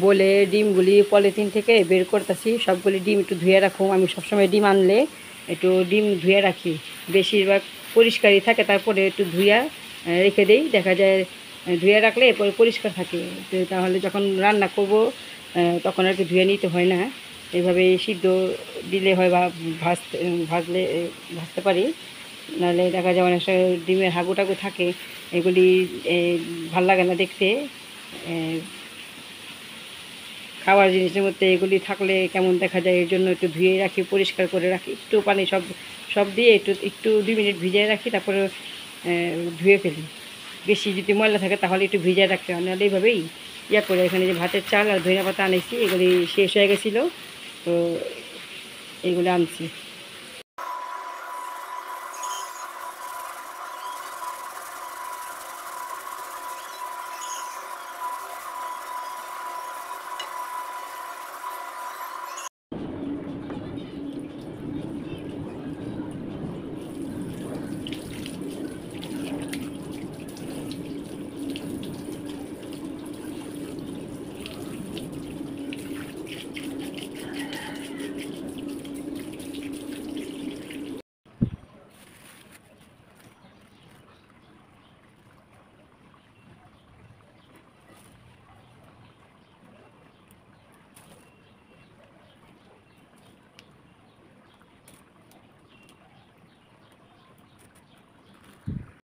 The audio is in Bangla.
বলে ডিমগুলি পলিথিন থেকে বের করতেছি। সবগুলি ডিম একটু ধুয়ে রাখুন। আমি সবসময় ডিম আনলে একটু ডিম ধুয়ে রাখি, বেশিরভাগ পরিষ্কারই থাকে, তারপরে একটু ধুইয়া রেখে দিই। দেখা যায় ধুয়ে রাখলে এরপরে পরিষ্কার থাকে, তাহলে যখন রান্না করব তখন আর কি ধুয়ে নিতে হয় না। এইভাবে সিদ্ধ দিলে হয় বা ভাজতে পারি। নাহলে দেখা যায় অনেক সময় ডিমের হাগু টাগু থাকে, এগুলি ভাল লাগে না দেখতে। খাওয়ার জিনিসের মধ্যে এগুলি থাকলে কেমন দেখা যায়, এর জন্য একটু ধুয়ে রাখি, পরিষ্কার করে রাখি, একটু পানি সব সব দিয়ে একটু একটু 2 মিনিট ভিজিয়ে রাখি, তারপরে ধুয়ে ফেলি। বেশি যদি ময়লা থাকে তাহলে একটু ভিজিয়ে রাখতে হয়, নাহলে এইভাবেই করে। এখানে যে ভাতের চাল আর ধনিয়া পাতা আনেছি, এগুলি শেষ হয়ে গেছিলো, তো এইগুলো আনছি।